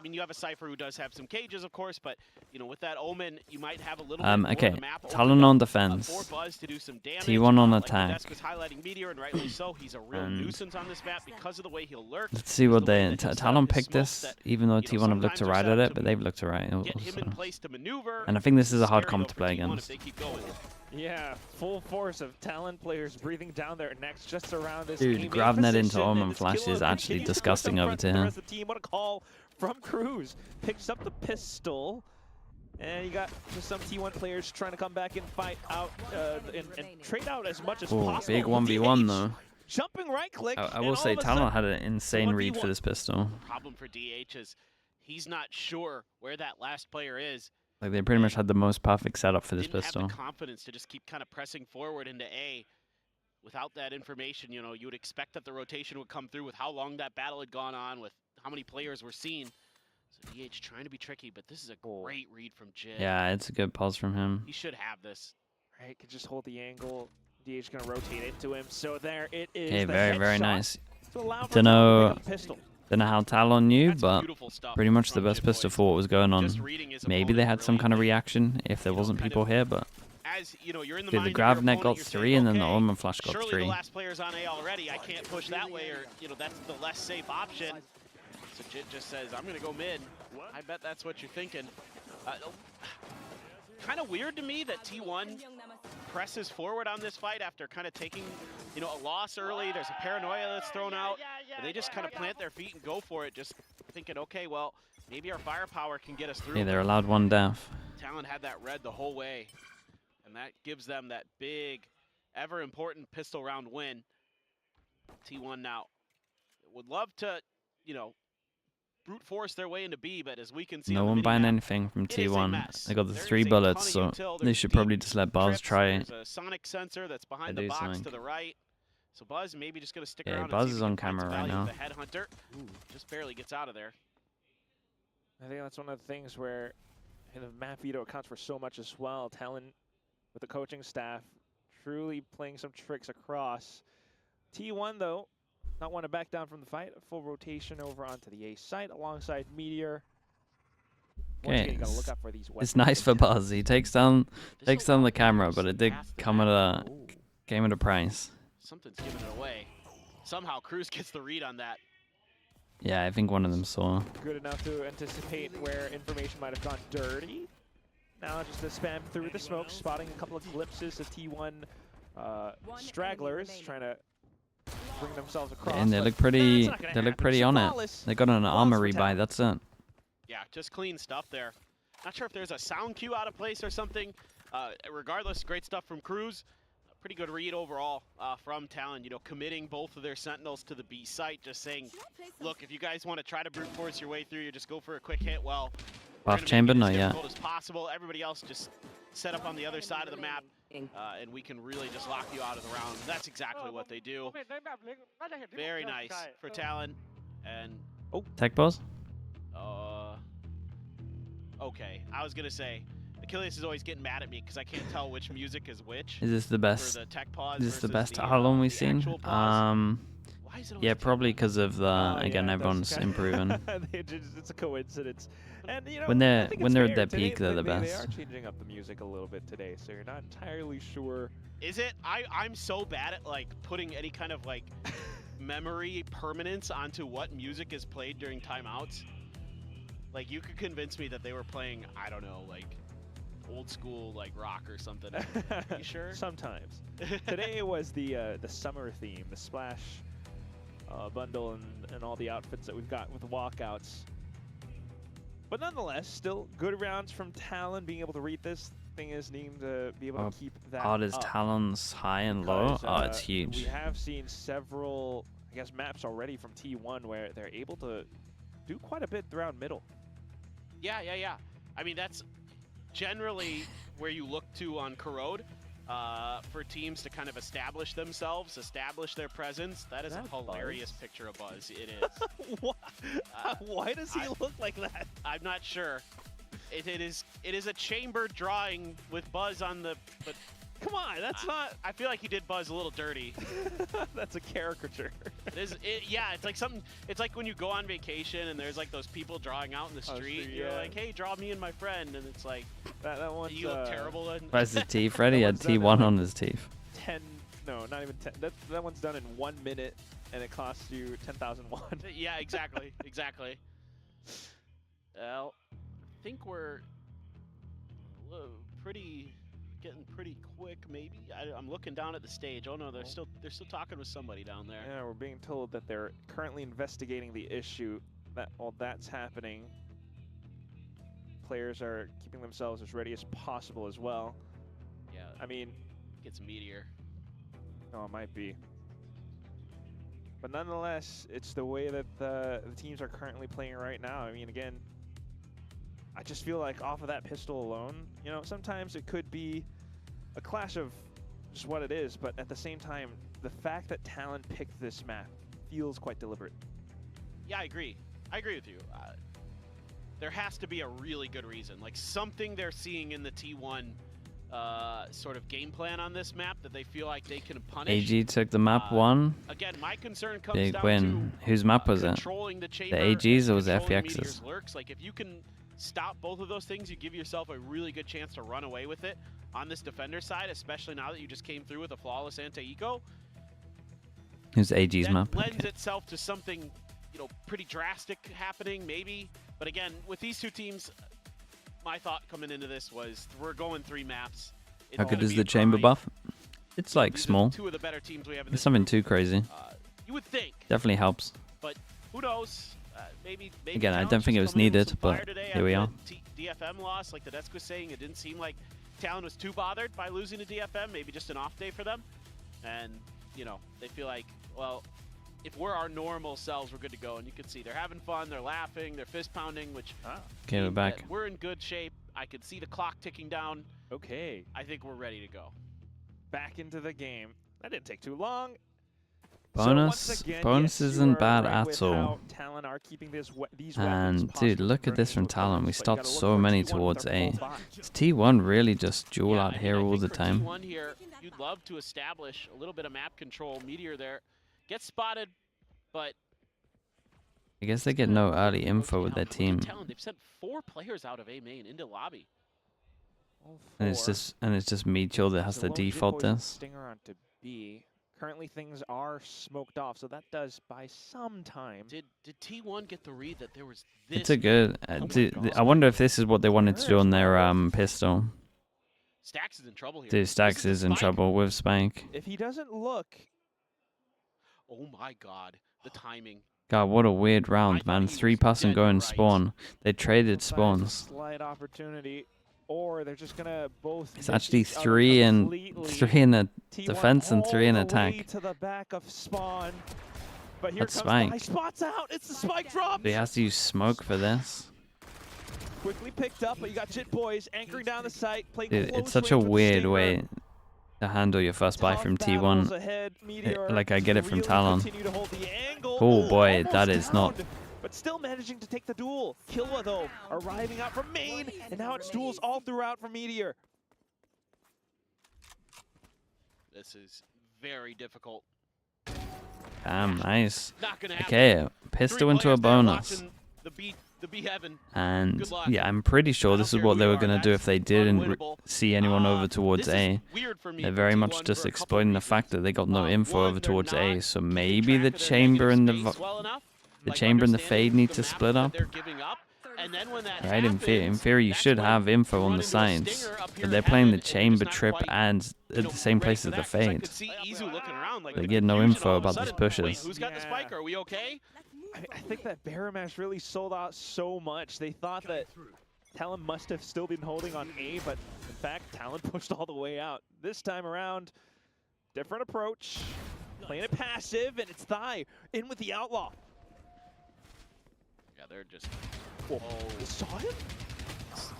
mean, you have a Cypher who does have some cages, of course, but, you know, with that Omen, you might have a little bit more okay, of the map Talon on defense. for Buzz to do some damage. T1 on like attack. Desk was highlighting Meteor, and rightly so. He's a real nuisance on this map because of the way he'll lurk. Let's see what they... the Talon picked this, that, even though T1 have looked to right at it, but they've to looked to right also. get him in place to maneuver. And I think this is a hard Scary, comp though, to for play T1 if against. they keep going. Yeah, full force of Talon players breathing down their necks just around this Dude, aiming grab net into position, Omen and Flash Kilo is actually continues to disgusting push over up to front for the him. rest of the team. What a call from Cruz. Picks up the pistol. And you got just some T1 players trying to come back and fight out and trade out as much as possible. Big 1v1 though. Jumping right click. I will say Talon had an insane read for this pistol. The problem for DH is he's not sure where that last player is. Like they pretty much had the most perfect setup for this Didn't pistol. have the confidence to just keep kind of pressing forward into A. Without that information, you know, you would expect that the rotation would come through with how long that battle had gone on, with how many players were seen. So DH trying to be tricky, but this is a great read from Jid. Yeah, it's a good pulse from him. He should have this. Right, could just hold the angle. DH gonna rotate into him. So there it is. Okay, very nice. Don't know how Talon knew, but pretty much the best pistol for what was going on. Maybe they had some kind of reaction if there wasn't people here, but as you know, you're in the the grab net got 3 and then the Omen Flash got surely 3. The last player's on A already. I can't push that way, or you know, that's the less safe option. So Jid just says, I'm gonna go mid. I bet that's what you're thinking. Kind of weird to me that T1 presses forward on this fight after kind of taking, you know, a loss early. There's a paranoia that's thrown out. But they just kind of plant their feet and go for it, just thinking, okay, well, maybe our firepower can get us through. Yeah, they're allowed 1 death. Talon had that red the whole way, and that gives them that big, ever important pistol round win. T1 now would love to, you know, brute force their way into B, but as we can see, No one buying anything from T1. They got the 3 bullets, so they should probably just let Buzz try it. There's a sonic sensor that's behind the box to the right. So Buzz maybe just gonna stick around. Buzz is on camera right now. The headhunter just barely gets out of there. I think that's one of the things where the map veto accounts for so much as well. Talon with the coaching staff truly playing some tricks across. T1 though, not want to back down from the fight. A full rotation over onto the A site alongside Meteor. Okay, gotta look out for these it's nice for Buzz. He takes down the camera, but it did come at a price. Something's giving it away. Somehow Cruz gets the read on that. Yeah, I think one of them saw. Good enough to anticipate where information might have gone dirty. Now just to spam through the smoke, spotting a couple of glimpses of T1 stragglers trying to bring themselves across. And they look pretty. They look pretty on it. They got an armor rebuy. That's it. Yeah, just clean stuff there. Not sure if there's a sound cue out of place or something. Regardless, great stuff from Cruz. Pretty good read overall from Talon. You know, committing both of their sentinels to the B site. Just saying, look, if you guys want to try to brute force your way through, you just go for a quick hit. Well, Buff chamber, not yet. As possible. Everybody else just set up on the other side of the map, and we can really just lock you out of the round. That's exactly what they do. Very nice for Talon. And tech boss. Okay, I was gonna say, Achilles is always getting mad at me because I can't tell which music is which. Is this the best? The tech pause is this the best the, Talon we've seen? Yeah, probably because of the again everyone's improving. It's a coincidence. And you know, when they're at their peak, they're the best. They are changing up the music a little bit today, so you're not entirely sure. Is it? I'm so bad at like putting any kind of like memory permanence onto what music is played during timeouts. Like you could convince me that they were playing, I don't know, like old school like rock or something. Are you sure? Sometimes. Today was the summer theme, the Splash bundle and all the outfits that we've got with the walkouts. But nonetheless, still good rounds from Talon, being able to read this. Thing is, needing to be able to keep that up. Does Talon's high and low? It's huge. We have seen several, I guess, maps already from T1 where they're able to do quite a bit throughout middle. Yeah. I mean, that's generally where you look to on Corrode for teams to kind of establish themselves, establish their presence. That is a hilarious picture of Buzz. It is. Why does he look like that? I'm not sure. It is a chamber drawing with Buzz on the. But come on, that's not. I feel like he did Buzz a little dirty. That's a caricature. Yeah, it's like something. It's like when you go on vacation and there's like those people drawing out in the street. You're like, hey, draw me and my friend, and it's like that one's you look terrible. Where's his teeth? Freddy had T1 on his teeth. 10. No, not even 10. That one's done in 1 minute, and it costs you 10,000 won. Yeah, exactly, exactly. Well, I think we're getting pretty quick. Maybe I'm looking down at the stage. Oh no, they're still talking with somebody down there. Yeah, we're being told that they're currently investigating the issue. That while that's happening, players are keeping themselves as ready as possible as well. Yeah. I mean, it's Meteor. Oh, it might be. But nonetheless, it's the way that the teams are currently playing right now. I mean, again, I just feel like off of that pistol alone, you know, sometimes it could be a clash of just what it is, but at the same time, the fact that Talon picked this map feels quite deliberate. Yeah, I agree. I agree with you. There has to be a really good reason, like something they're seeing in the T1 sort of game plan on this map that they feel like they can punish. AG took the map 1. Again, my concern comes Big down win. to Whose map was it? the chamber, The AG's or was it controlling FPX's? Meteor's lurks. Like if you can stop both of those things, you give yourself a really good chance to run away with it on this defender side, especially now that you just came through with a flawless anti-eco. Who's AG's that map? lends itself to something, you know, pretty drastic happening, maybe. But again, with these two teams, my thought coming into this was we're going 3 maps. How good is the chamber buff? It's like small. Two of the better teams we have in It's nothing too crazy. you would think. Definitely helps. But who knows? Maybe Again, I don't think it was needed, but here we are. DFM loss, like the desk was saying, it didn't seem like Talon was too bothered by losing to DFM. Maybe just an off day for them. And, you know, they feel like, well, if we're our normal selves, we're good to go. And you can see they're having fun, they're laughing, they're fist pounding, which okay, we're back. We're in good shape. I can see the clock ticking down. Okay. I think we're ready to go. Back into the game. That didn't take too long. Bonus, so again, bonus yes, isn't bad right at all. Talon are keeping these And dude, look at this from Talon. We stopped so many towards A. Is T1 really just duel out here all the time? T1 here, you'd love to establish a little bit of map control. Meteor there gets spotted, but I guess they get no early info with their team. They've sent 4 players out of A main into lobby. And it's just Meteor that has to default this. Stinger onto B. Currently things are smoked off, so that does buy some time. Did T1 get the read that there was this? It's a good. I wonder if this is what they wanted to do on their pistol. Stacks is in trouble here. Dude, Stacks is in trouble with Spike. If he doesn't look. Oh my God, the timing. God, what a weird round, man. 3-person going spawn. They traded spawns. Slight opportunity. Or they're just gonna both. It's actually 3 in a defense and 3 in attack. To the back of spawn. But here That's comes Spike. Spots out. It's the Spike drop. But he has to use smoke for this. Quickly picked up, but you got Jit Boys anchoring down the site. Dude, it's such a weird way to handle your first buy from T1. Like I get it from Talon. Oh boy, that is not. But still managing to take the duel. Killua, though, arriving out from main, and now it's duels all throughout for Meteor. This is very difficult. Damn, nice. Not gonna happen. Okay, pistol into a bonus. The B heaven. And yeah, I'm pretty sure this is what they were going to do if they didn't see anyone over towards A. They're very much just exploiting the fact that they got no info over towards A. So maybe the chamber and the chamber and the fade need to split up. Right, in theory you should have info on the sides, but they're playing the chamber trip and at the same place as the fade. They get no info about these pushes. Who's got the spike? Are we okay? I think that Baramash really sold out so much. They thought that Talon must have still been holding on A, but in fact, Talon pushed all the way out. This time around, different approach. Playing it passive, and it's Thigh in with the Outlaw. Yeah, they're just... Whoa. You saw him?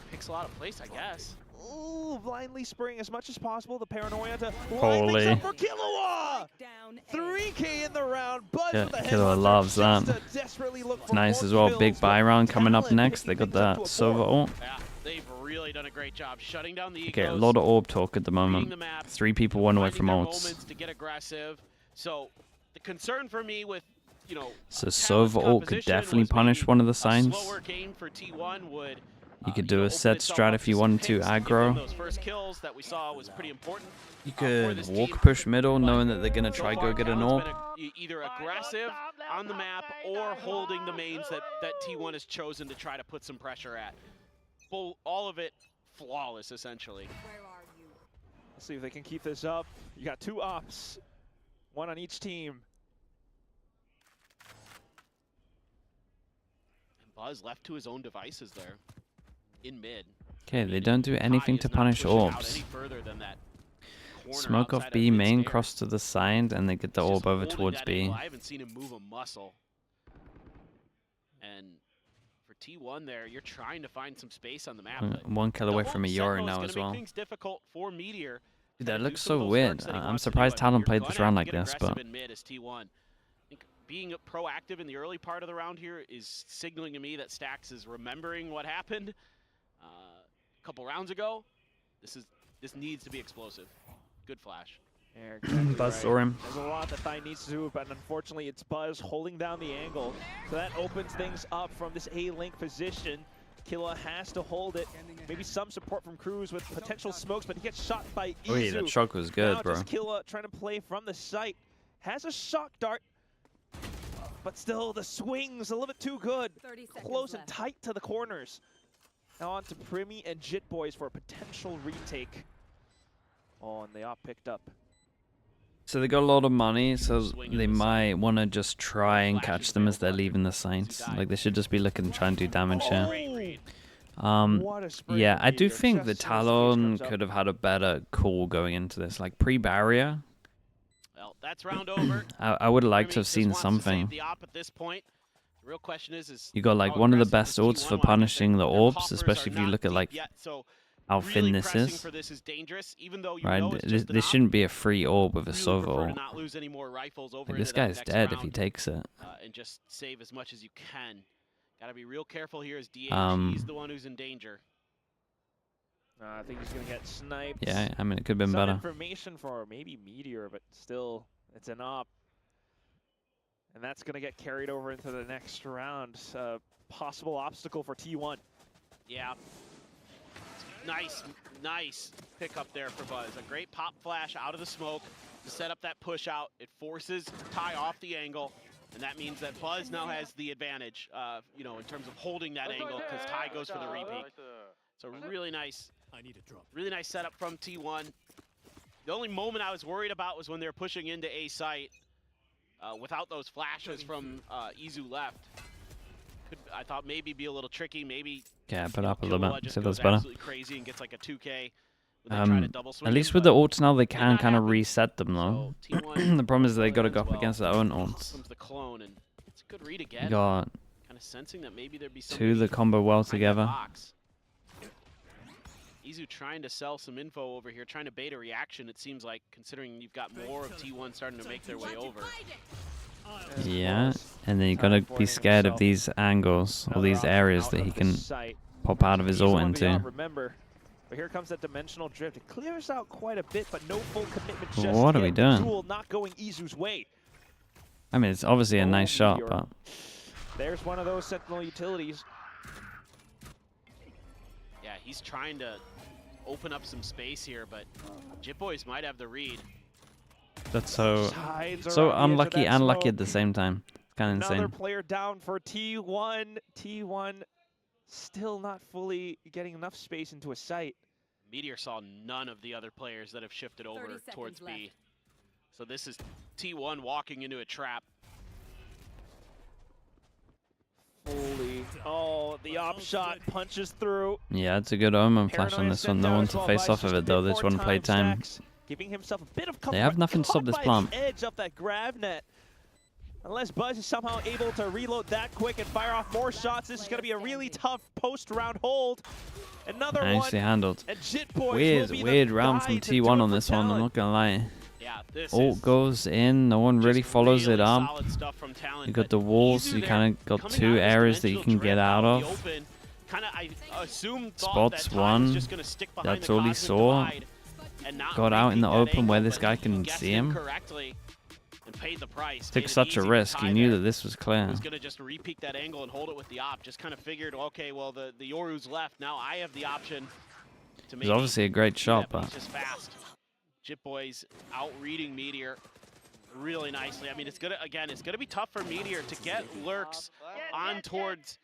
Picks a lot of place, I guess. Ooh, blindly spraying as much as possible. The paranoia to line things up for Killua. 3K in the round. Buzz with the Killua loves that. It's nice as well. Big buy round coming up next. They got that Sova ult. Yeah, they've really done a great job shutting down the egos. Okay, a lot of orb talk at the moment. 3 people 1 away from ults. To get aggressive. So the concern for me with, you know, So Sova ult could definitely punish one of the signs. Slower game for T1 would, You could do a set strat if you wanted to aggro. Those first kills that we saw was pretty important. You could walk push middle, knowing that they're gonna try go get an orb. Either aggressive on the map or holding the mains that T1 has chosen to try to put some pressure at. All of it flawless, essentially. Let's see if they can keep this up. You got 2 ops, 1 on each team. And Buzz left to his own devices there, in mid. Okay, they don't do anything to punish orbs. Smoke off B, main cross to the side, and they get the orb over towards B. I haven't seen him move a muscle. And for T1 there, you're trying to find some space on the map. 1 kill away from a Yoru now as well. Difficult for Meteor. Dude, that looks so weird. I'm surprised Talon played this round like this, but... Being proactive in the early part of the round here is signaling to me that Stax is remembering what happened a couple rounds ago. This needs to be explosive. Good flash. Yeah, exactly Buzz saw him. There's a lot that Thai needs to do, but unfortunately it's Buzz holding down the angle. So that opens things up from this A-link position. Killa has to hold it. Maybe some support from Cruz with potential smokes, but he gets shot by Izu. Oh yeah, that shock was good, now bro. Just Killa trying to play from the site. Has a shock dart, but still the swing's a little bit too good. Close and tight to the corners. Now on to Primi and Jit Boys for a potential retake. Oh, and the op picked up. So they got a lot of money, so they might want to just try and catch them as they're leaving the site. Like, they should just be looking to try and do damage here. Yeah, I do think the Talon could have had a better call going into this. Like, pre-barrier, well, that's round over. I would have liked to have seen something. The op at this point. The real question is You got, like, one of the best ults for punishing the orbs, especially if you look at, like, how thin this is. Right, this shouldn't be a free orb with a Sova ult. Like, this guy's dead if he takes it. And just save as much as you can. Gotta be real careful here as DH. He's the one who's in danger. I think he's gonna get sniped. Yeah, I mean, it could have been better. Information for maybe Meteor, but still, it's an op. And that's gonna get carried over into the next round. Possible obstacle for T1. Yeah. Nice pickup there for Buzz. A great pop flash out of the smoke to set up that push out. It forces Ty off the angle, and that means that Buzz now has the advantage, you know, in terms of holding that angle, because Ty goes for the repeat. So really nice setup from T1. The only moment I was worried about was when they were pushing into A site without those flashes from Izu left. I thought maybe be a little tricky, maybe. Yeah, put up a little bit. See if that's better. Crazy and gets like a 2K. At least with the ults now, they can kind of reset them though. The problem is they got to go up against their own ults. It's a good read again. You got kind of sensing that maybe there'd be two that combo well together. Izu trying to sell some info over here, trying to bait a reaction. It seems like, considering you've got more of T1 starting to make their way over. Yeah, and then you gotta be scared of these angles or these areas that he can pop out of his ult into. Remember, but here comes that dimensional drift. It clears out quite a bit, but no full commitment. Just what are we doing? Duel not going Izu's way. I mean, it's obviously a nice shot, but there's one of those Sentinel utilities. Yeah, he's trying to open up some space here, but Jit Boys might have the read. That's so unlucky and lucky at the same time. It's kind of insane. Another player down for T1. T1 still not fully getting enough space into a site. Meteor saw none of the other players that have shifted over towards B. So this is T1 walking into a trap. Oh, the op shot punches through. Yeah, it's a good omen flash on this one. No one to face off of it though. This one played time. Giving himself a bit of cover. They have nothing to stop this plant. Edge of that grab net. Unless Buzz is somehow able to reload that quick and fire off more shots, this is going to be a really tough post-round hold. Another one. Nicely handled. And Jit Boys weird round from T1 on this one. I'm not gonna lie. Yeah, ult goes in. No one really follows it up. You got the walls. So you kind of got two areas that you can get out of. Spots one. That's all he saw. Got out in the open where this guy can see him. paid the price. Took such a risk. He knew that this was clear. He was going to just re-peek that angle and hold it with the op. Just kind of figured, okay, well, the Yoru's left. Now I have the option to maybe... It's obviously a great shot, but... but... He's just fast. Jit Boy's out-reading Meteor really nicely. I mean, it's gonna be tough for Meteor to get lurks on towards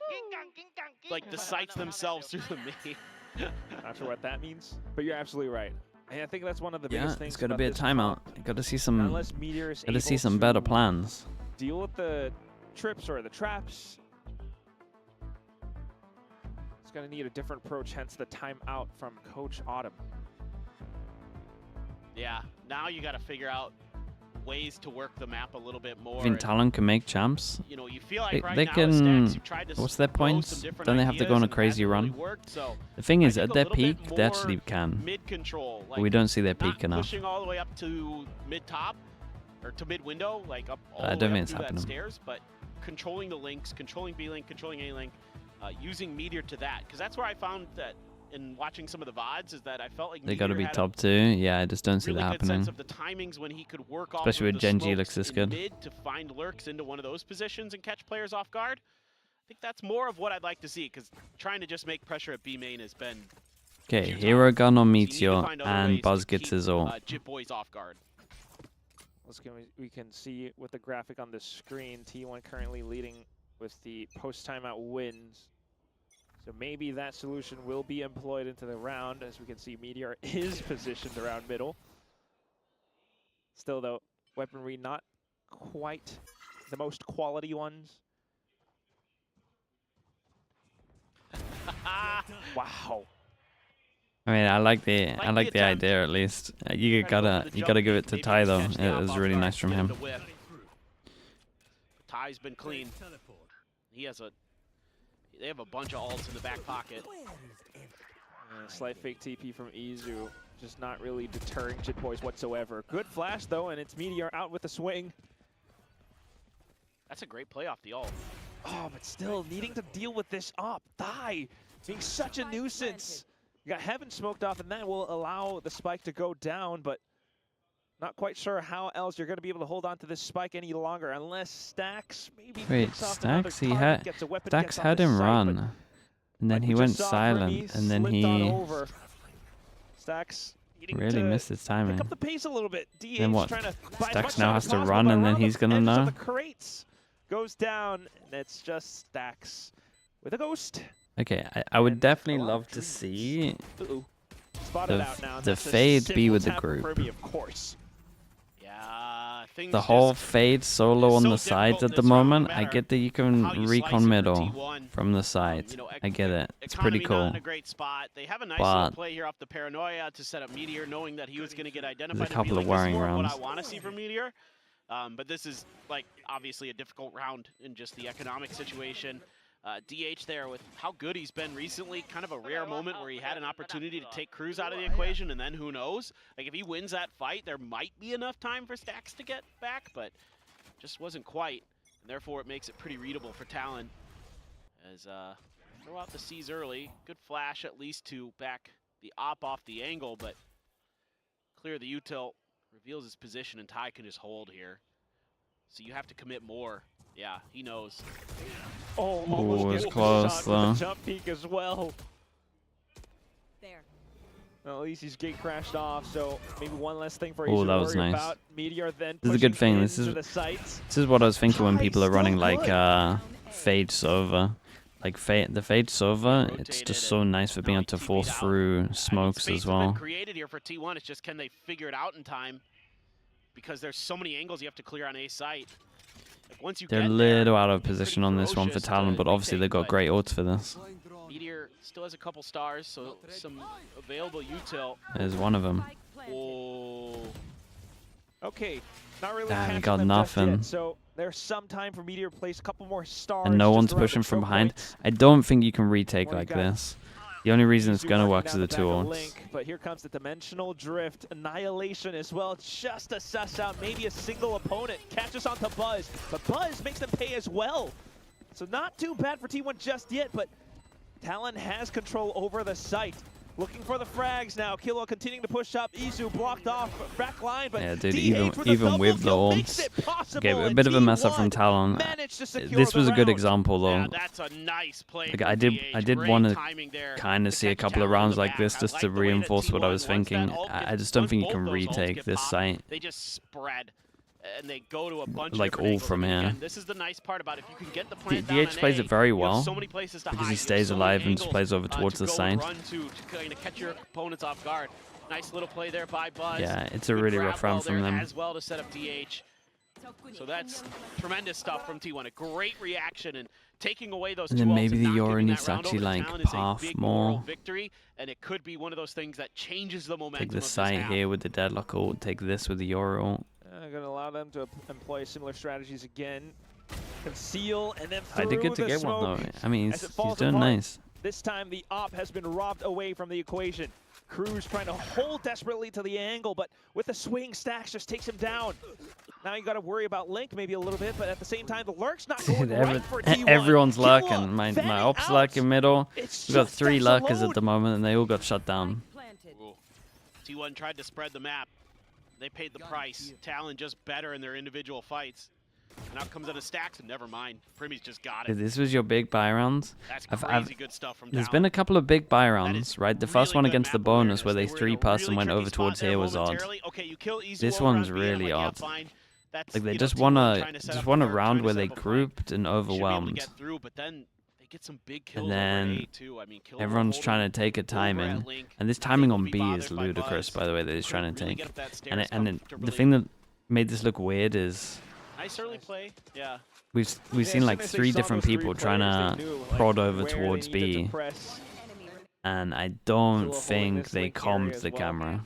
like the sites themselves through the main. Not sure what that means, but you're absolutely right. And I think that's one of the biggest things. It's got to be a timeout. Got to see some. Unless Meteor is got to see some better plans. Deal with the trips or the traps. It's going to need a different approach. Hence the timeout from Coach Autumn. Yeah. Now you got to figure out ways to work the map a little bit more. I think Talon can make champs. You know, you feel like they can. What's their points? Don't they have to go on a crazy run? Really worked, so the thing is, at their peak, they actually can. Mid control. Like, but we don't see their peak enough. Pushing all the way up to mid top or to mid window, like up all I the don't way think up it's through that happening. stairs, but controlling the links, controlling B link, controlling A link, using Meteor to that, because that's where I found that. In watching some of the VODs, is that I felt like they got to be top 2. Yeah, I just don't see that happening. Sense of the timings when he could work off especially with Genji looks this good. Mid to find lurks into one of those positions and catch players off guard. I think that's more of what I'd like to see, because trying to just make pressure at B main has been. Okay, hero gun on Meteor, and Buzz gets his ult. Jit Boy's off guard. We can see with the graphic on the screen, T1 currently leading with the post timeout wins. So maybe that solution will be employed into the round. As we can see, Meteor is positioned around middle. Still, though, weaponry not quite the most quality ones. Wow. I mean, I like the idea at least. You gotta give it to Ty though. It was really nice from him. Ty's been clean. He has a. They have a bunch of ults in the back pocket. Slight fake TP from Izu, just not really deterring Jit Boys whatsoever. Good flash though, and it's Meteor out with the swing. That's a great play off the ult. Oh, but still needing to deal with this op. Thai being such a nuisance. You got Heaven smoked off, and that will allow the spike to go down, but not quite sure how else you're going to be able to hold on to this spike any longer, unless Stax maybe picks off another target, gets a weapon, Stax had him run, and then he went silent, and then he Stax really missed his timing. Pick up the pace a little bit. Then what? Stax now has to run, and then he's gonna know. The crates goes down, and it's just Stax with a ghost. Okay, I would definitely love to see the fade be with the group. Of course. The whole fade solo on the sides at the moment. I get that you can recon middle from the sides. I get it. It's pretty cool. In a great spot. They have a nice little play here off the paranoia to set up Meteor, knowing that he was going to get identified. There's a couple of worrying rounds. What I want to see from Meteor, but this is like obviously a difficult round in just the economic situation. DH there with how good he's been recently, kind of a rare moment where he had an opportunity to take Cruz out of the equation, and then who knows? Like if he wins that fight, there might be enough time for Stax to get back, but just wasn't quite, and therefore it makes it pretty readable for Talon. As throw out the C's early, good flash at least to back the op off the angle, but clear the util, reveals his position, and Ty can just hold here. So you have to commit more. Yeah, he knows. Oh, almost it's close though. Jump peek as well. There. Well, at least he's gate crashed off, so maybe one less thing for that was nice. About. Meteor then this is a good thing. This is what I was thinking when people are running like Fade Sova. Like the Fade Sova, it's just so nice for being able to force through smokes as well. Created here for T1. It's just can they figure it out in time? Because there's so many angles you have to clear on A site. Like once you They're a little out of position on this one for Talon, but obviously they've got great ults for this. Meteor still has a couple stars, so some available util. There's one of them. Oh. Okay, not really. Damn, got nothing. Yet, so there's some time for Meteor to place a couple more stars. And no one's pushing from behind. I don't think you can retake like this. The only reason it's going to work is the 2 ults. But here comes the dimensional drift, annihilation as well, just to suss out maybe a single opponent. Catches onto Buzz, but Buzz makes them pay as well. So not too bad for T1 just yet, but Talon has control over the site. Looking for the frags now. Killua continuing to push up. Izu blocked off back line, but Yeah, dude, DH even with the orbs. Okay, a bit of a mess up from Talon. This was a good example, though. Yeah, that's a nice play. Like, I did want to kind of see a couple of rounds like this just to reinforce what I was thinking. I just don't think you can retake this site. They just spread. And they go to a bunch like of all from here. This is the nice part about it. If you can get the plant DH plays it very well so many places to because hide. he stays alive and just plays over towards the side. To kind of catch your opponents off guard. Nice little play there by Buzz. Yeah, it's a really rough round from them. As well to set up DH. So that's tremendous stuff from T1. A great reaction and taking away those. And then maybe the Yoro needs to actually like path more. Victory, and it could be one of those things that changes the momentum. Take the site here with the deadlock ult. Take this with the Yoro ult. Going to allow them to employ similar strategies again. Conceal and then through I did get to get one though. I mean, he's doing nice. This time the op has been robbed away from the equation. Cruz trying to hold desperately to the angle, but with the swing, Stacks just takes him down. Now you got to worry about Link maybe a little bit, but at the same time, the lurk's not going right for T1. Everyone's lurking. My op's lurking middle. We've got 3 lurkers at the moment, and they all got shut down. Ooh. T1 tried to spread the map. They paid the price. Talon just better in their individual fights. And out comes out of Stacks, and never mind. Primmy's just got it. This was your big buy round. That's crazy good stuff from There's Talon. been a couple of big buy rounds, right? The first one against the bonus where they were in a 3-person really went over tricky towards spot there here was odd. momentarily. Okay, you kill Izu This over one's on B, really I'm like, odd. yeah, fine. That's, Like they you know, just T1 wanna trying to set just up want a third, round trying where to they set up a grouped and Should be able to overwhelmed. get through, but then they get some big kills And then over A too. I mean, kills everyone's over trying to take a over timing. at Link. And this They timing won't on be B bothered is by ludicrous, Buzz. by the way, that he's trying to Really take. get up that stair And stuff the comfortably. thing that made this look weird is Nice early play. Yeah. we've seen like 3 different people trying to prod over towards B, and I don't think they calmed the camera.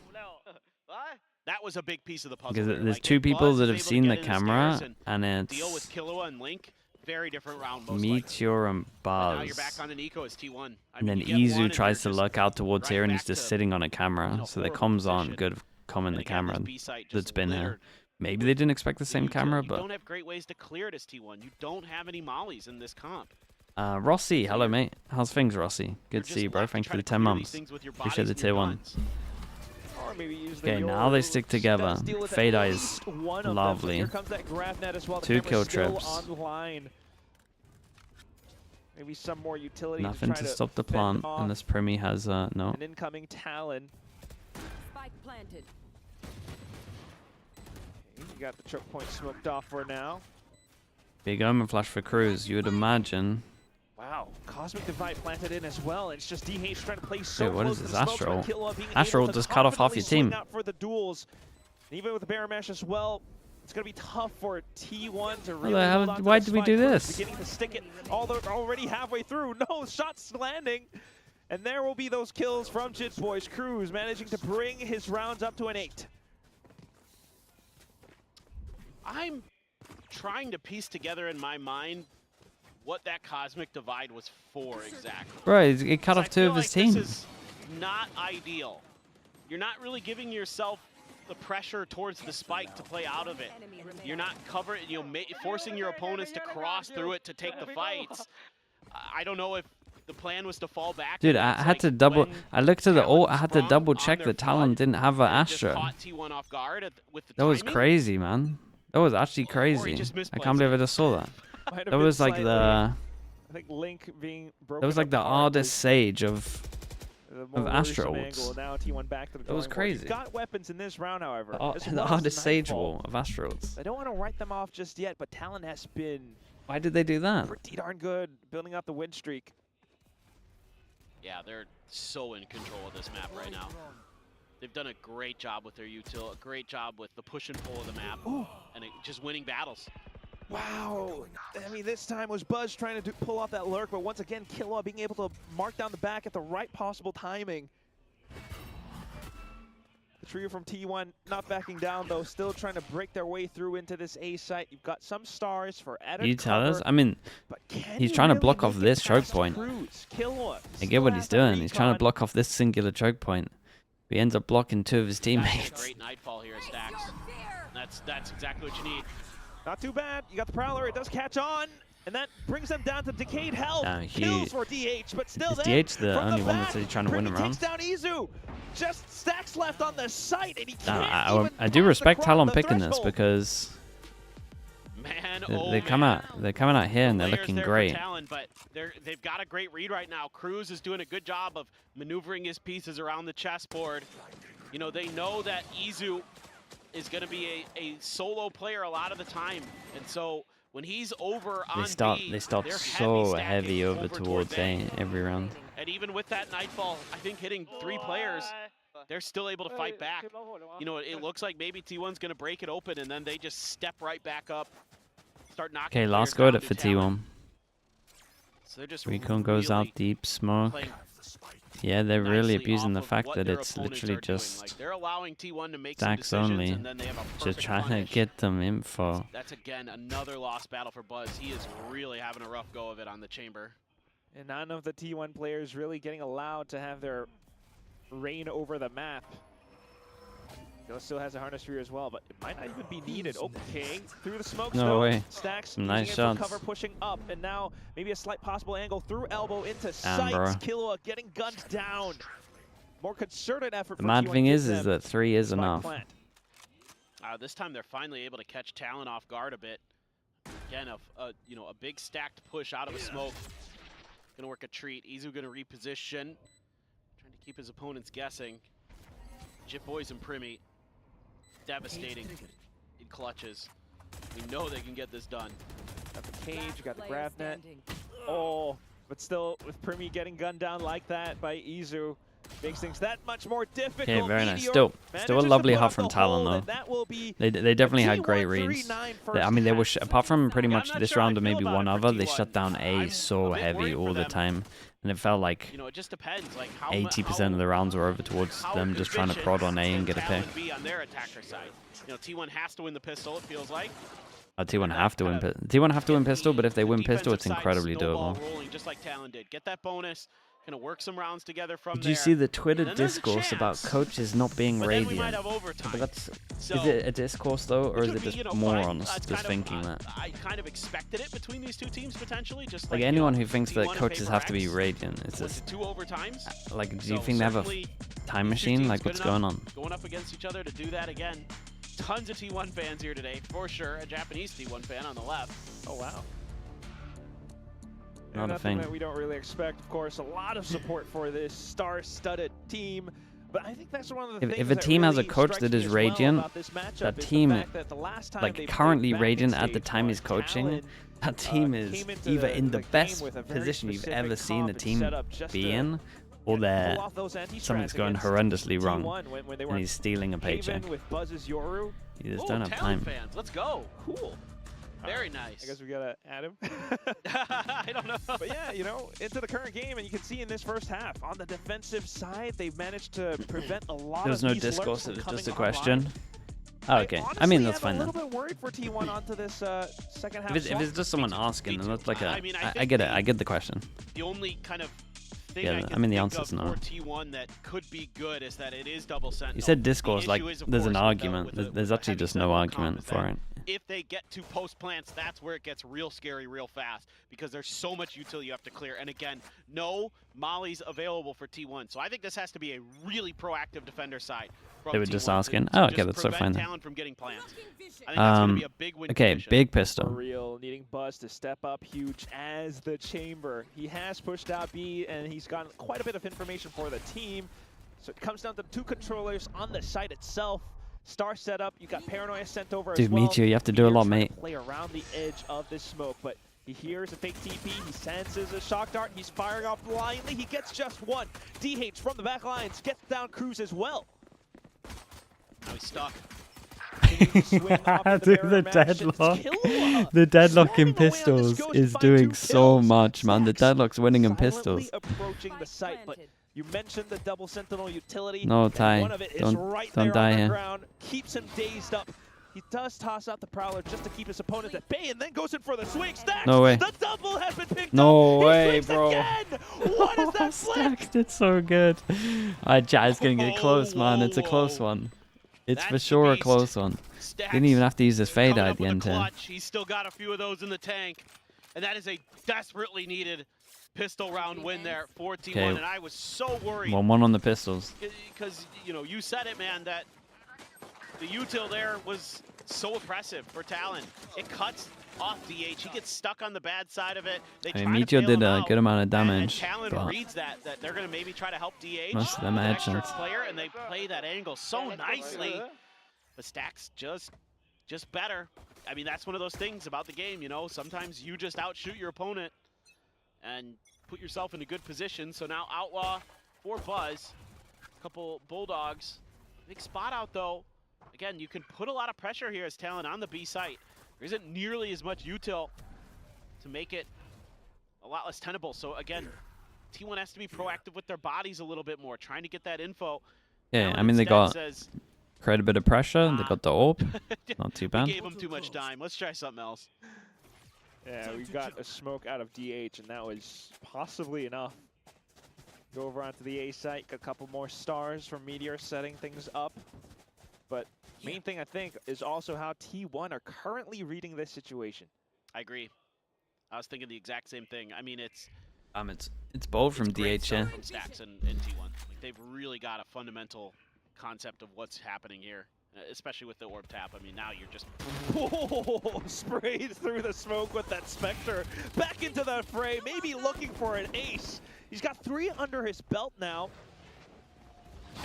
That was a big piece of the puzzle. Because there. there's Like, 2 if people Buzz that is have able to seen get the in camera, stairs and deal with it's Killua and Link. Very different round. Most likely. Meteor and Now you're Buzz. back on an eco as T1. And then you get one Izu and tries to you're just lurk out towards right here, and back he's just to, sitting on a camera, you know, so the horrible comms aren't position. good of comming And the again, camera this B site just that's been here. littered Maybe they didn't expect the with same utility. camera, You but don't have great ways to clear it as T1. You don't have any mollies in this comp. Rossi, hello mate. How's things, Rossi? Good to see you, bro. Thanks for the 10 months. Appreciate the tier 1. Okay, now they stick together. Fade Eye is lovely. 2 kill trips. Maybe some more utility. Nothing to stop the plant unless Primmy has no. An incoming Talon. Spike planted. You got the choke point smoked off for now. Big Omen flash for Cruz. You would imagine. Wow, Cosmic Divide planted in as well. It's just DH trying to play so Wait, what close is to this the smokes, but Astral? Killua being Astral able to just cut off half your confidently swing team. out for the duels. And even with the Bear Mesh as well, it's going to be tough for T1 to really hold on to why the did we spike. do Cruz this? Beginning to stick it, although already halfway through. No, shots landing. And there will be those kills from Jits Boys. Cruz managing to bring his rounds up to an 8. I'm trying to piece together in my mind what that Cosmic Divide was for exactly. Right, it cut off 2 of his team. This is not ideal. You're not really giving yourself the pressure towards the spike to play out of it. You're not covering, forcing your opponents to cross through it to take the fights. I don't know if the plan was to fall back. Dude, I had to double. I looked at the ult. I had to double check that Talon didn't have an Astra. That was crazy, man. That was actually crazy. I can't believe I just saw that. That was like the. I think Link being broken. That was like the hardest sage of Astra Now ults. T1 back to the That was crazy. You've got weapons in this round, however. The hardest sage wall of Astra ults. I don't want to write them off just yet, but Talon has been Why did they do that? pretty darn good building up the win streak. Yeah, they're so in control of this map right now. They've done a great job with their util, a great job with the push and pull of the map, and just winning battles. Wow. I mean, this time was Buzz trying to pull off that lurk, but once again, Killua being able to mark down the back at the right possible timing. The trio from T1 not backing down, though, still trying to break their way through into this A site. You've got some stars for added You tell us? cover, I mean, but can he's you trying to really block off make it this choke past point. Cruz? Killua I still get what has he's that doing. He's trying to recon. block off this singular choke point. He ends up blocking 2 of his That's a teammates. great nightfall here at Stacks. That's exactly what you need. Not too bad. You got the Prowler. It does catch on. And that brings them down to decayed health. Nah, Kills for DH, but still Is then, DH the only one that's really trying to win Primmy around? takes down Izu. Just stacks left on the site, and he can't I do respect Talon picking this because Man, they're coming out here and they're looking great. Talon, but they've got a great read right now. Cruz is doing a good job of maneuvering his pieces around the chessboard. You know, they know that Izu is going to be a solo player a lot of the time, and so when he's over on B, they start they're so stacking heavy over towards A every round. And even with that Nightfall, I think hitting 3 players, they're still able to fight back. You know, it looks like maybe T1's going to break it open, and then they just step right back up, start knocking. Okay, last players go down for to Talon. T1. So they're just Recon goes out deep, smoke. playing Yeah, they're really nicely abusing the off of fact what that their it's opponents literally are doing. just Like, they're allowing T1 to make some stacks decisions, only. and then they have a Just perfect trying punish. to get them info. That's again another lost battle for Buzz. He is really having a rough go of it on the chamber. And none of the T1 players really getting allowed to have their reign over the map. Gil still has a harness rear as well, but it might not even be needed. Okay, through the smoke. No way. Stacks, Some nice shots. cover, pushing up, and now maybe a slight possible angle through elbow into Damn, bro. sights. Killua getting gunned down. More concerted effort. The for mad T1 thing gives is them that 3 is spike enough. plant. This time they're finally able to catch Talon off guard a bit. Again, you know, a big stacked push out of a smoke. Gonna work a treat. Izu gonna reposition, trying to keep his opponents guessing. Jip Boys and Primmy, devastating in clutches. We know they can get this done. Got the cage, you got the Player grab net. standing. Oh, but still, with Primmy getting gunned down like that by Izu, makes things that much more difficult. Okay, very nice. Meteor Still a manages to lovely put huff up from the Talon hold, though. and that will be They definitely had T1 great reads. 3-9 I mean, they were first half. apart from pretty Yeah, I'm much not this sure how round I or feel maybe about one it for other, they T1. shut down A I'm so a bit heavy worried all for the them. time, and it felt like You know, it just depends. Like how 80% of the rounds were over towards them just trying to prod on A and get a pick. Be on their attacker side. You know, T1 has to win the pistol. It feels like. T1 have to win. T1 have to win pistol, but if they win pistol, it's incredibly doable. Rolling just like Talon did. Get that bonus. Gonna work some rounds together from Did there. you see the Twitter And then there's a discourse about chance. coaches not being But then we might radiant? have overtime. But that's So, is it a discourse though, or which is would it be, just you know, morons fine. just Kind of, thinking that? I kind of expected it between these two teams potentially. Just Like you anyone know, who thinks that T1 and coaches Paper have to be X radiant, it's went to just 2 overtimes. like, do you So think they have a certainly time these two machine? teams Like, good what's enough going on? Going up against each other to do that again. Tons of T1 fans here today, for sure. A Japanese T1 fan on the left. Oh, wow. Not a Nothing thing. that we don't really expect. Of course, a lot of support for this star-studded team. But I think that's one of the things If a that team has a really coach strikes that me is as well radiant, about this matchup that is the team, fact that the last time like they played currently back in radiant at the stage time one, he's coaching, Talon, that team is came into either in the game best with a very position you've specific ever seen the comp and team setup just be to in, or they're pull off those anti-strats something's going against horrendously wrong, T1 when they were and he's stealing a paycheck. Haven with Buzz's Yoru. You just Ooh, don't have Talon time. fans, let's go. Cool. Very I nice. guess we gotta add him. I don't know. But yeah, you know, into the current game, and you can see in this first half, on the defensive side, they've managed to prevent a lot There was of no these lurks discourse, from it was just a coming question. online. Oh, okay. I mean, that's fine I'm a then. little bit worried for T1 onto this second half. If it's just someone too. asking, Me then too. that's like a. I mean, I I think get it. the- I get the question. The only kind of thing Yeah, I can I mean, the think answer's of no. for T1 that could be good is that it is double sentinel. You said The discourse, like issue is, of there's an course, with argument. the There's actually heavy just no sentinel argument comp is for that it. If they get to post plants, that's where it gets real scary real fast because there's so much utility you have to clear. And again, no mollies available for T1. So I think this has to be a really proactive defender side. From They were T1 just to asking. just Oh, okay, that's so prevent fine then. Talon from getting plants. I think that's going to be a big win Okay, condition. big For pistol. real, needing Buzz to step up huge as the chamber. He has pushed out B, and he's gotten quite a bit of information for the team. So it comes down to 2 controllers on the site itself. Star setup, you got Paranoia sent over Dude, as well. Meteor, you have to do a Meteor lot, trying mate. to play around the edge of this smoke, but he hears a fake TP, he senses a shock dart, he's firing off blindly, he gets just one. DH from the back lines gets down Cruz as well. Now he's stuck. Dude, the deadlock. The deadlock in pistols is doing so much, man. The deadlock's winning in pistols. Approaching the site, but you mentioned the double sentinel utility. No, and Ty, one of it is don't- right don't there die on the here. ground, keeps him dazed up. He does toss out the Prowler just to keep his opponent at bay, and then goes in for the swing. Stacks! No way. The double has been picked No up. He way, swings bro. Again. What is that flick? Stacks did so good. Jazz gonna get close, man. It's a close Whoa. one. It's That's for the sure a beast. close one. Stacks Didn't even have to use his fade coming at up the with end the here. clutch. He's still got a few of those in the tank. And that is a desperately needed pistol round win there for T1. Okay. And I was so worried. 1-1 on the pistols. Because, you know, you said it, man, that the util there was so oppressive for Talon. It cuts off DH. He gets stuck on the bad side of it. They I mean, try to Meteor bail did him a out, good amount of and damage, Talon but reads that they're going to maybe try to help DH. most of them with are an extra headshots. player, and they play that angle so nicely. But Stack's just better. I mean, that's one of those things about the game, you know. Sometimes you just outshoot your opponent and put yourself in a good position. So now Outlaw for Buzz. A couple Bulldogs. Big spot out, though. Again, you can put a lot of pressure here as Talon on the B site. There isn't nearly as much util to make it a lot less tenable. So again, T1 has to be proactive with their bodies a little bit more, trying to get that info. yeah, Talon I mean, they instead got says, quite a bit of pressure. They got the orb. Not too we bad. gave him too much time. Let's try something else. Yeah, we got a smoke out of DH, and that was possibly enough. Go over onto the A site, got a couple more stars from Meteor setting things up. But main thing, I think, is also how T1 are currently reading this situation. I agree. I was thinking the exact same thing. I mean, it's bold from great DH. stuff from Stacks and T1. Like, they've really got a fundamental concept of what's happening here, especially with the orb tap. I mean, now you're just Sprayed through the smoke with that Spectre. Back into the fray, maybe looking for an ace. He's got 3 under his belt now.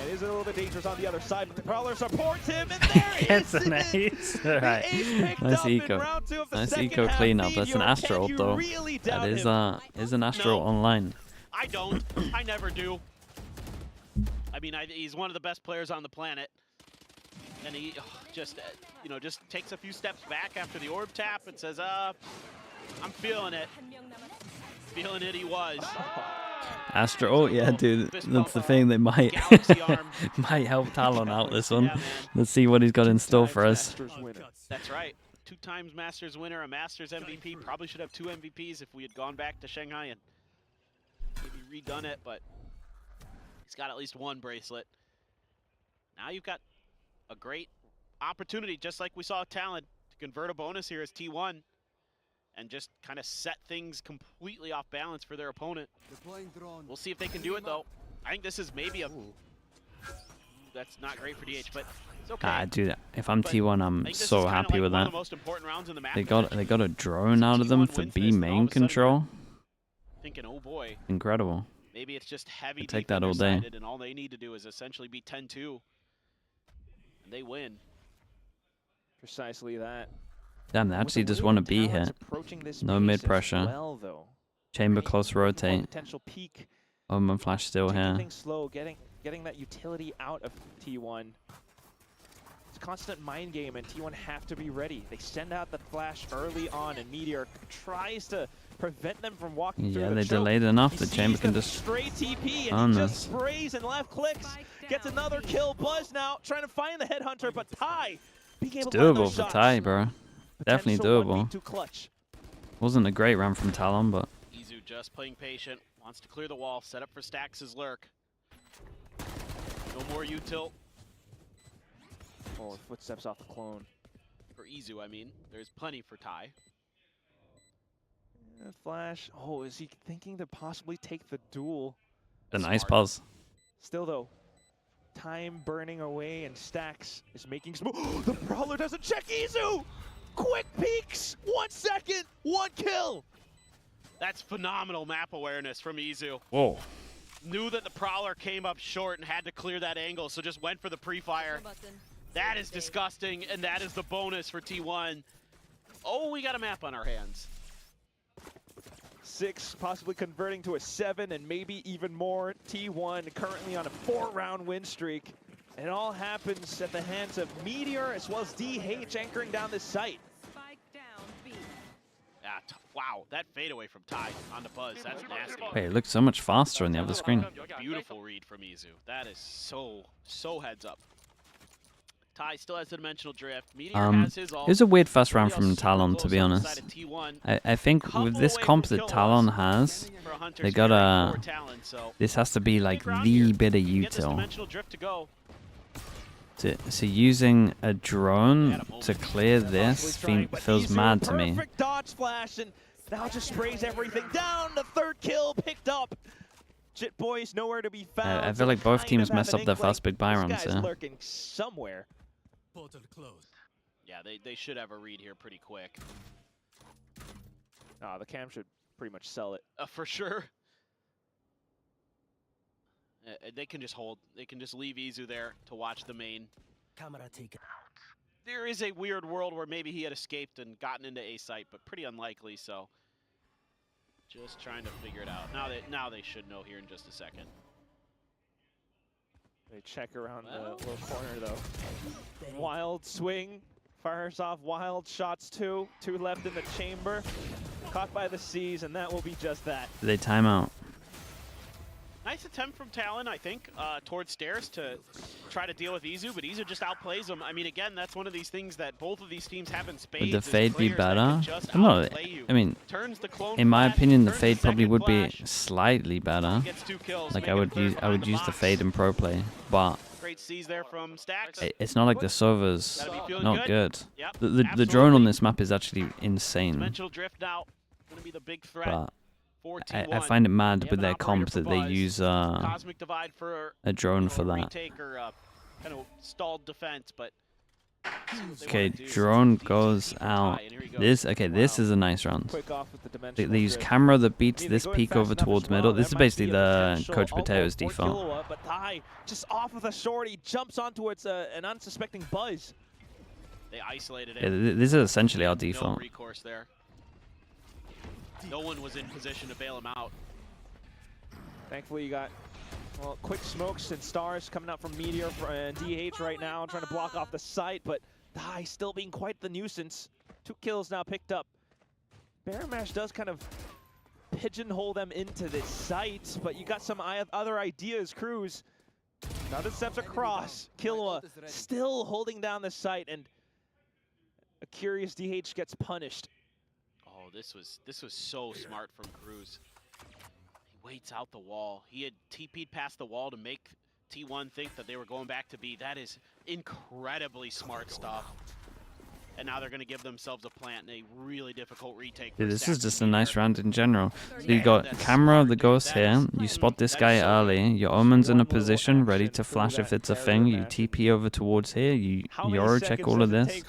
It is a little bit dangerous on the other side, but the Prowler supports him, and there Gets is an it! ace. The Right. ace picked Nice up in eco. round 2 of the Nice second eco half. cleanup. That's an Meteor, Astro can you though. really That doubt is him? an Astro No. online. I don't. I never do. I mean, he's one of the best players on the planet. And he just, you know, just takes a few steps back after the orb tap and says, I'm feeling it. Feeling it he was. Astro, oh yeah, dude, that's the thing. They might Galaxy arm. might help Talon out this one. Yeah, man. Let's see what he's got in store for us. Masters winner. That's right. 2 times Masters winner, a Masters MVP. Probably should have 2 MVPs if we had gone back to Shanghai and maybe redone it, but he's got at least 1 bracelet. Now you've got a great opportunity, just like we saw with Talon, to convert a bonus here as T1 and just kind of set things completely off balance for their opponent. We'll see if they can do it, though. I think this is maybe a... That's not great for DH, but it's okay. Ah, dude, if I'm But T1, I I'm think this so is kinda happy like with one of that. the most important rounds in the map. They got a drone out of them T1 for wins B this, and all main of a sudden control. Thinking, oh boy, Incredible. maybe it's just heavy I'd take that all day. defender-sided, and all they need to do is essentially be 10-2, and they win. Precisely that. Damn, they With the actually just way want to that be Talon's hit. approaching this No base mid as pressure. well, though. Chamber Right? close Looking for a rotate. potential peak. Omen flash still Taking here. things slow, getting that utility out of T1. It's a constant mind game, and T1 have to be ready. They send out the flash early on, and Meteor tries to prevent them from walking through Yeah, the they choke. delayed enough. He The sees chamber can the just straight TP, and on he this. just sprays and left clicks. Gets another kill. Buzz now trying to find the headhunter, but Ty being able It's to land doable those for shots. Ty, bro. Definitely Potential doable. 1v2 clutch. Wasn't a great round from Talon, but Izu just playing patient, wants to clear the wall, set up for Stax' lurk. No more util Oh, footsteps off the clone. for Izu, I mean. There's plenty for Ty. Flash. Oh, is he thinking to possibly take the duel? a nice Smart. pause. Still though, time burning away, and Stax is making some. The Prowler doesn't check Izu! Quick peeks! 1 second! 1 kill! That's phenomenal map awareness from Izu. Whoa. Knew that the Prowler came up short and had to clear that angle, so just went for the pre-fire. That is disgusting, and that is the bonus for T1. Oh, we got a map on our hands. 6, possibly converting to a 7, and maybe even more. T1 currently on a 4-round win streak. And it all happens at the hands of Meteor as well as DH anchoring down this site. Spike down B. Yeah, wow, that fadeaway from Ty on the Buzz, that's nasty. Wait, it looks so much faster on the other screen. Beautiful read from Izu. That is so heads up. Ty still has the dimensional drift. Meteor has his ult. It was a weird first round Everybody from else super Talon, to close be on the honest. side of T1. I think with Couple this away comp from that kill Talon loss has, for a Hunter's they carry got for Talon, so this has to be like big round the here. bit of Get this util. dimensional drift to go. So using a drone Had a moment. to clear this Possibly trying, but feels Izu, mad to me. Perfect dodge flash, and Now just sprays everything down. The third kill picked up. Jit Boy's nowhere to be found. I feel like both teams messed up their first big buy rounds. This guy's lurking somewhere. Yeah, they should have a read here pretty quick. The cam should pretty much sell it. For sure. They can just hold. They can just leave Izu there to watch the main. Camera taken out. There is a weird world where maybe he had escaped and gotten into A site, but pretty unlikely. So, just trying to figure it out. Now they should know here in just a second. They check around the little corner though. Wild swing, fires off wild shots too. 2 left in the chamber. Caught by the C's, and that will be just that. They time out. Nice attempt from Talon, I think, towards stairs to try to deal with Izu, but Izu just outplays him. I mean, again, that's one of these things that both of these teams have in spades. Would the Fade be better? No, I mean, in my opinion, the Fade probably would be slightly better. Like I would use the Fade in pro play, but great C's there from Stacks. It's not like the server's not good. Yep, the drone on this map is actually insane. Dimensional drift now gonna be the big threat. But I find it mad with their comp that they use a drone for that. Kind of stalled defense, but okay, drone goes out. This is a nice round. They use camera that beats this peak over towards middle. This is basically the Coach Potatoes default. But Thai just off of the shorty jumps onto an unsuspecting Buzz. They isolated it. Yeah, this is essentially our default. No recourse there. No one was in position to bail him out. Thankfully, you got quick smokes and stars coming out from Meteor and DH right now, trying to block off the site, but Thai still being quite the nuisance. 2 kills now picked up. Bear Mash does kind of pigeonhole them into this site, but you got some other ideas, Cruz. Another steps across. Killua still holding down the site, and a curious DH gets punished. Oh, this was so smart from Cruz. He waits out the wall. He had TP'd past the wall to make T1 think that they were going back to B. That is incredibly smart stuff. And now they're going to give themselves a plant in a really difficult retake. Yeah, this is just a nice round in general. So you got camera that goes here. You spot this guy early. Your Omen's in a position ready to flash if it's a thing. You TP over towards here. You Euro check all of this.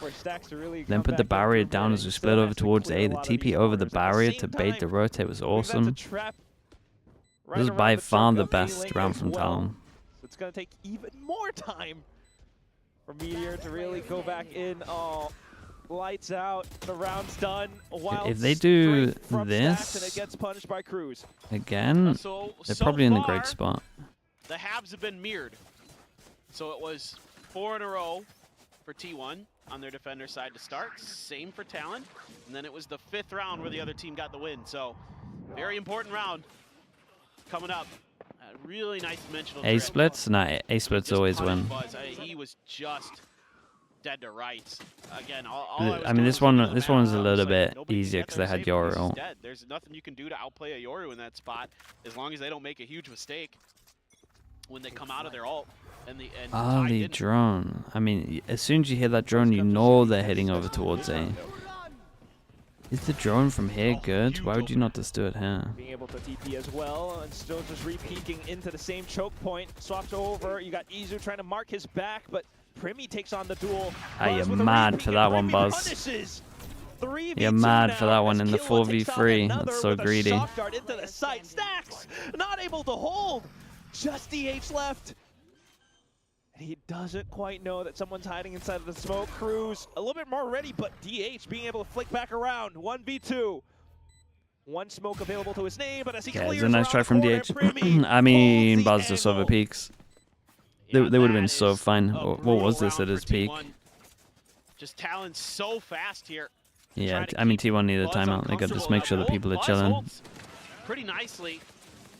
Then put the barrier down as we split over towards A. The TP over the barrier to bait the rotate was awesome. This is by far the best round from Talon. It's going to take even more time for Meteor to really go back in. Oh. Lights out, the round's done. If they do this and it gets punished by Cruz. Again, they're probably in a great spot. The Habs have been mirrored. So it was 4 in a row for T1 on their defender side to start. Same for Talon. And then it was the 5th round where the other team got the win. So very important round coming up. Really nice dimensional A splits? Nah, A splits always win. He was just dead to rights. Again, I mean, this one's a little bit easier because they had Yoru. There's nothing you can do to outplay a Yoru in that spot as long as they don't make a huge mistake when they come out of their ult. The drone. I mean, as soon as you hear that drone, you know they're heading over towards A. Is the drone from here good? Why would you not just do it here? Being able to TP as well and still just re-peeking into the same choke point. Swapped over. You got Izu trying to mark his back, but Primi takes on the duel. You're mad for that one, Buzz. You're mad for that one in the 4v3. That's so greedy. Into the side. Stacks not able to hold. Just DH left. And he doesn't quite know that someone's hiding inside of the smoke. Cruz a little bit more ready, but DH being able to flick back around. 1v2. One smoke available to his name, but as he clears it's a nice try from DH. I mean, Buzz just over peaks. They would have been so fine. What was this at his peak? Just Talon's so fast here. Yeah, I mean, T1 needed a timeout. They got to just make sure that people are chilling. Pretty nicely,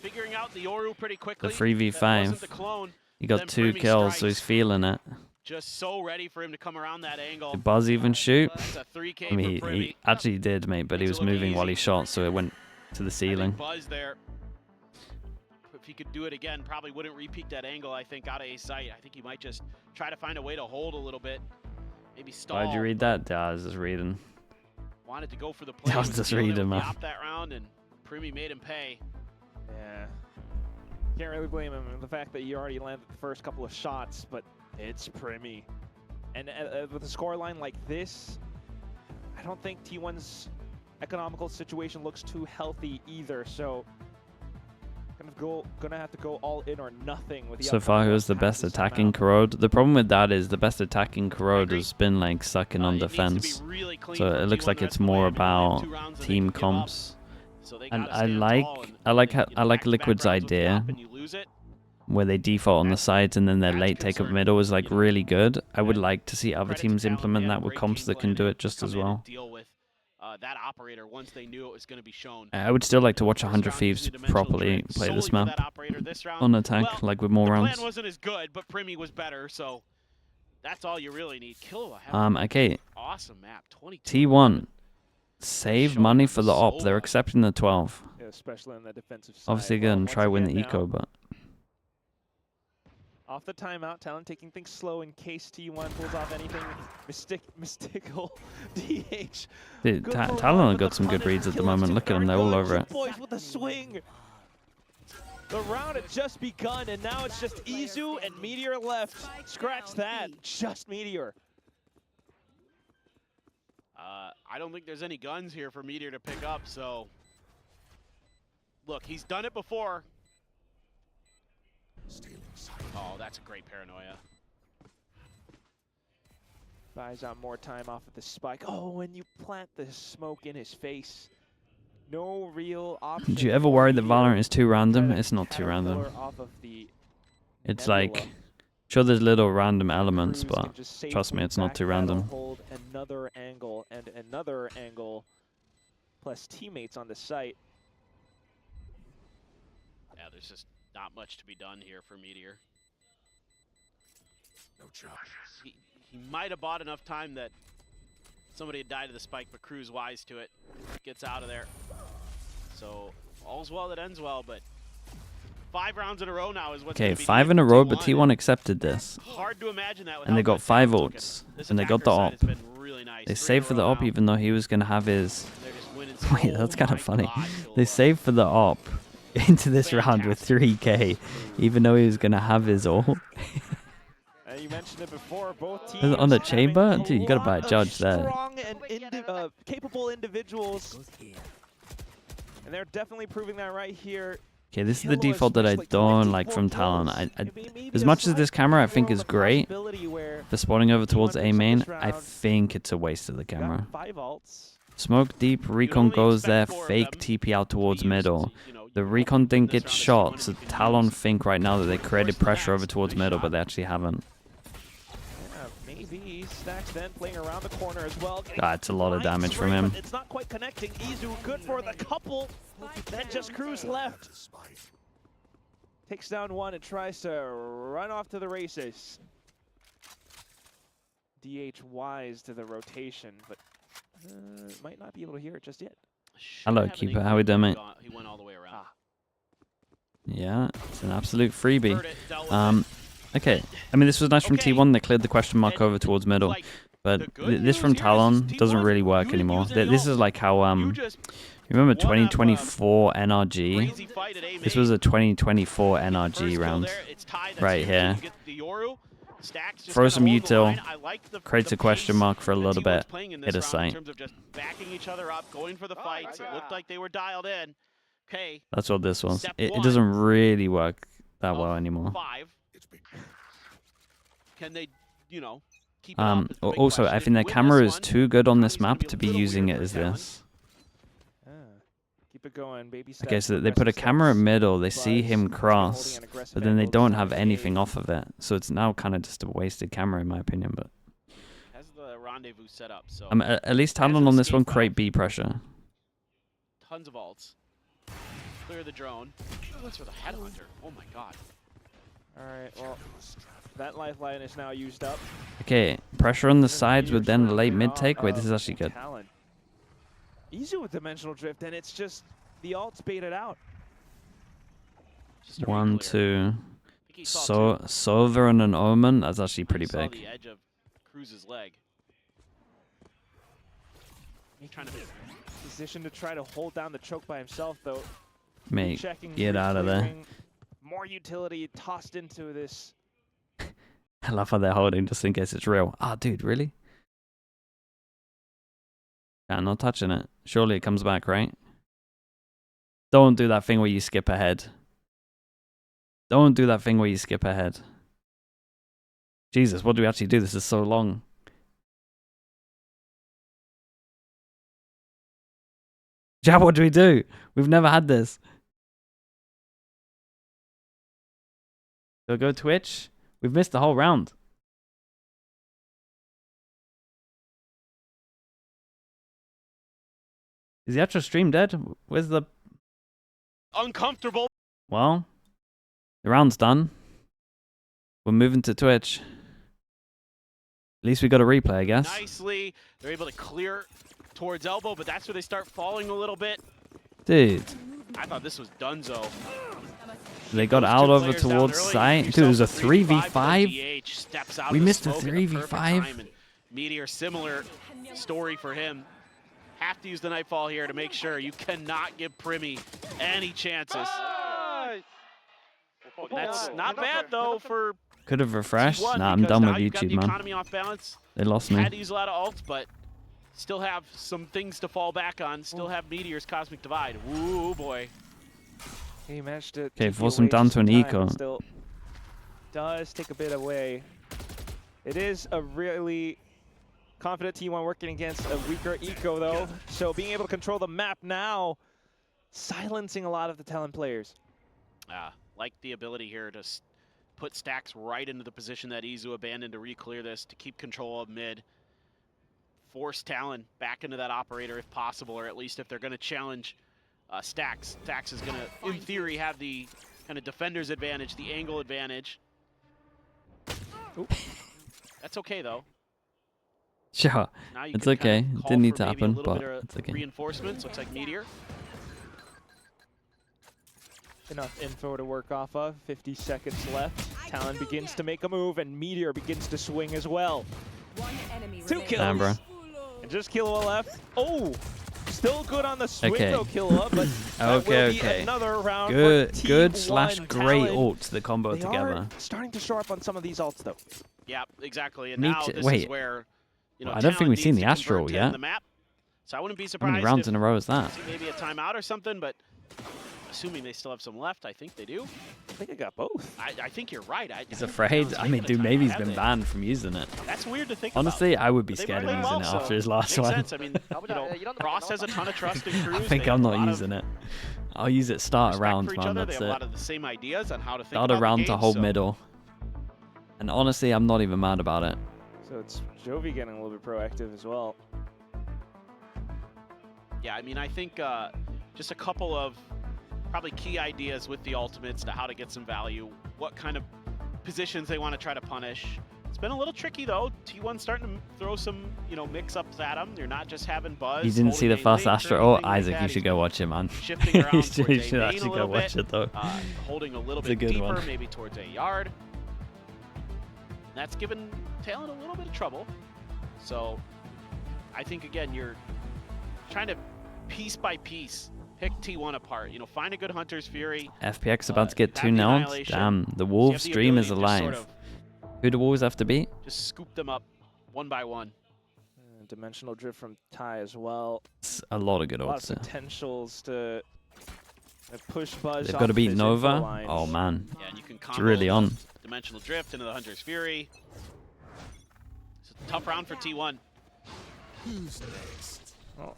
figuring out the Yoru pretty quickly. The 3v5. He got 2 kills, so he's feeling it. Just so ready for him to come around that angle. Did Buzz even shoot? I mean, he actually did, mate, but he was moving while he shot, so it went to the ceiling. Buzz there. If he could do it again, probably wouldn't repeat that angle, I think, out of A site. I think he might just try to find a way to hold a little bit. Maybe stall. Why'd you read that? I was just reading. wanted to go for the play. That was just reading, man. That round, and Primi made him pay. Yeah. Can't really blame him. The fact that he already landed the first couple of shots, but it's Primi. And with a scoreline like this, I don't think T1's economical situation looks too healthy either. So, gonna have to go all in or nothing with the. So far, who's the best attacking Corrode? The problem with that is the best attacking Corrode has been like sucking on defense. Really so it looks like it's more about team comps. And I like Liquid's idea where they default on the sides and then their late take up middle is like really good. I would like to see other teams implement that with comps that can do it just as well. That operator once they knew it was going to be shown. I would still like to watch 100 Thieves properly play this map on attack, like with more rounds. The plan wasn't as good, but Primi was better, so that's all you really need. Killua, okay. Awesome map. T1. Save money for the op. They're accepting the 12. Yeah, especially on the defensive side. Obviously, going to try win the eco, but. Off the timeout, Talon taking things slow in case T1 pulls off anything mystical. DH. Dude, Talon have got some good reads at the moment. Look at them, they're all over it. Boys with a swing. The round had just begun, and now it's just Izu and Meteor left. Scratch that. Just Meteor. I don't think there's any guns here for Meteor to pick up, so. Look, he's done it before. Oh, that's a great paranoia. Buys out more time off of the spike. Oh, when you plant the smoke in his face. No real option. Did you ever worry that Valorant is too random? It's not too random. It's like, sure there's little random elements, but trust me, it's not too random. Hold another angle and another angle, plus teammates on the site. Yeah, there's just not much to be done here for Meteor. No charges. He might have bought enough time that somebody had died to the spike, but Crew's wise to it. Gets out of there. So all's well that ends well, but 5 rounds in a row now is what's okay, 5 in a row, but T1 accepted this. Hard to imagine that. And they got 5 ults, and they got the op. Really nice. They saved for the op even though he was going to have his... Wait, that's kind of funny. They saved for the op into this round with 3k, even though he was going to have his ult. You mentioned it before, both teams on the chamber? Dude, you got to buy a judge there. Strong and capable individuals. And they're definitely proving that right here. Okay, this is the default that I don't like from Talon. As much as this camera I think is great for spawning over towards A main, I think it's a waste of the camera. Smoke deep, recon goes there, fake TP out towards middle. The recon didn't get shot, so Talon think right now that they created pressure over towards middle, but they actually haven't. Maybe Stacks then playing around the corner as well. That's a lot of damage from him. It's not quite connecting. Izu good for the couple. Then just Cruz left. Takes down one and tries to run off to the races. DH wise to the rotation, but might not be able to hear it just yet. Hello, Keeper. How we doing, mate? He went all the way around. Yeah, it's an absolute freebie. Okay, I mean, this was nice from T1. They cleared the question mark over towards middle. But this from Talon doesn't really work anymore. This is like how, you remember 2024 NRG? This was a 2024 NRG round right here. Throw some util, creates a question mark for a little bit, hit a site. That's what this was. It doesn't really work that well anymore. Can they, you know, keep it up? Also, I think their camera is too good on this map to be using it as this. Keep it going, baby steps. Okay, so they put a camera in middle, they see him cross, but then they don't have anything off of it. So it's now kind of just a wasted camera in my opinion, but... Has the rendezvous set up, so... at least Talon on this one create B pressure. Tons of ults. Clear the drone. What's for the headhunter? Oh my god. Alright, well... That lifeline is now used up. Okay, pressure on the sides with then late mid take. Wait, this is actually good. Easy with dimensional drift, and it's just the ults baited out. 1, 2. So Sovereign and Omen. That's actually pretty big. The edge of Cruz's leg. Trying to position to try to hold down the choke by himself, though. Mate, Checking, get out of there. More utility tossed into this. I love how they're holding just in case it's real. Ah, dude, really? Yeah, not touching it. Surely it comes back, right? Don't do that thing where you skip ahead. Don't do that thing where you skip ahead. Jesus, what do we actually do? This is so long. Jab, what do we do? We've never had this. Go Twitch. We've missed the whole round. Is the actual stream dead? Where's the... uncomfortable. Well, the round's done. We're moving to Twitch. At least we got a replay, I guess. Nicely, they're able to clear towards elbow, but that's where they start falling a little bit. Dude. I thought this was donezo. They got out over towards site. Dude, it was a 3v5. We missed a 3v5. Meteor, similar story for him. Have to use the Nightfall here to make sure you cannot give Primi any chances. That's not bad though for. Could have refreshed. T1, Nah, I'm done with you got YouTube, the man. economy off balance. They lost me. Had to use a lot of ults, but still have some things to fall back on. Still have Meteor's Cosmic Divide. Ooh boy. He managed to. Okay, force him down to an eco. Still does take a bit away. It is a really confident T1 working against a weaker eco though. So being able to control the map now, silencing a lot of the Talon players. Like the ability here to put stacks right into the position that Izu abandoned to re-clear this, to keep control of mid. Force Talon back into that operator if possible, or at least if they're going to challenge Stacks. Stacks is going to, in theory, have the kind of defender's advantage, the angle advantage. That's okay, though. Sure, Now you it's can okay. kind of It call didn't need for to maybe happen, a little but bit of it's okay. reinforcements. Looks like Meteor. Enough info to work off of. 50 seconds left. Talon begins to make a move, and Meteor begins to swing as well. One enemy 2 remaining. kills. Damn, bro. And just Killua left. Oh, still good on the swing Okay. though, Killua, but that will be another round Good, for good T1 slash great Talon. ults that combo They together. are starting to show up on some of these ults though. Yeah, exactly. And now this is Wait. where, you know, I don't think Talon we've seen needs the to convert Astral to yet. the map. So I wouldn't be How surprised many rounds if in a row is that? maybe a timeout or something, but assuming they still have some left, I think they do. I think I got both. I think you're right. He's I don't afraid. think Talon's I mean, taking dude, a maybe he's timeout, been have they? banned from using it. That's weird to think Honestly, I would be But they scared of played using well, it after so his last makes one. sense. I mean, Cross has a ton of trust in Cruz. I think I'm not using it. I'll use it start around, man. They That's have a lot it. of the same ideas on how to think Start about around the to game, hold so middle. And honestly, I'm not even mad about it. So it's Jovi getting a little bit proactive as well. Yeah, I mean, I think just a couple of probably key ideas with the ultimates to how to get some value, what kind of positions they want to try to punish. It's been a little tricky though. T1 starting to throw some, you know, mix-ups at him. They're not just having Buzz. You didn't see the holding a first link or Astro. Oh, anything like Isaac, that. you He's should go watch it, man. shifting around You towards should A main actually a go little watch bit, it, though. holding a little It's a bit good deeper, one. maybe towards a yard. That's given Talon a little bit of trouble. So I think, again, you're trying to piece by piece pick T1 apart. You know, find a good Hunter's Fury. FPX about to get have 2 the nailed. annihilation. Damn, the So you Wolves have the stream is ability to just alive. sort of Who do Wolves have to beat? just scoop them up one by one. Dimensional drift from Ty as well. It's a lot of good A lot ults of there. potentials to push Buzz. They've off got to of beat his info Nova. lines. Oh, man. Yeah, and you can It's combo really on. Dimensional Drift into the Hunter's Fury. It's a tough round for T1. Well,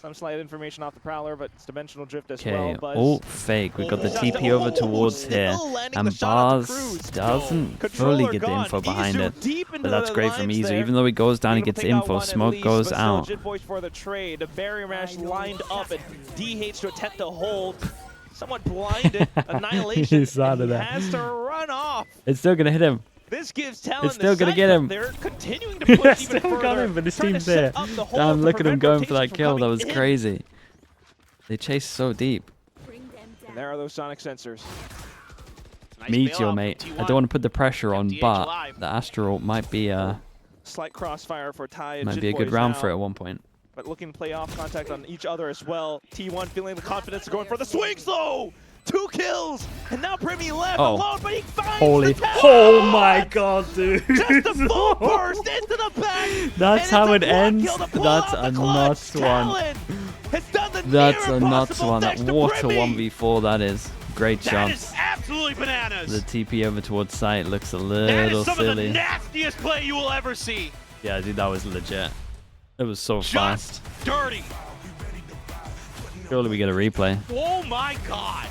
some slight information off the Prowler, but it's Dimensional Drift as Okay, well. Buzz. ult fake. We've got the Oh, TP over towards still here. landing And the shot onto Bars Cruz. doesn't Controller fully get the gone. info behind Izu it. deep into But that's the great from lines Izu. there. Even though he goes down, he Able to gets take out info. one at Smoke least, goes but still out. Jit Voice for the trade. The Barrier Mash lined up, and DH to attempt to hold. Somewhat blinded. Annihilation. He's out of and he there. has to run off. It's still going to hit him. This gives Talon It's still the gonna get sight, him. but They're continuing to push Still even further. got him, but his trying to team's set there. up the hold Damn, to look at him prevent going for rotations that from kill. That coming was in. crazy. They chased so deep. Bring them down. And there are those sonic sensors. Nice Meteor, bailout mate. from I T1. don't want to put the pressure on, DH but alive. the Astral might be Slight crossfire for Ty and might Jit be a good Boys round now. for it at one point. but looking to play off contact on each other as well. T1 feeling the confidence to going for the swings though! 2 kills! And now Primi left alone, but he finds the tap! Oh my god, dude. Just a full burst into the back! That's how it ends. That's a nuts one. That's a nuts one. What a 1v4 that is. Great That is shots. absolutely bananas. The TP over towards site looks a That little is some of the silly. nastiest play you will ever see. Yeah, dude, that was legit. It was so fast. Just dirty. Surely we get a replay. Oh my god.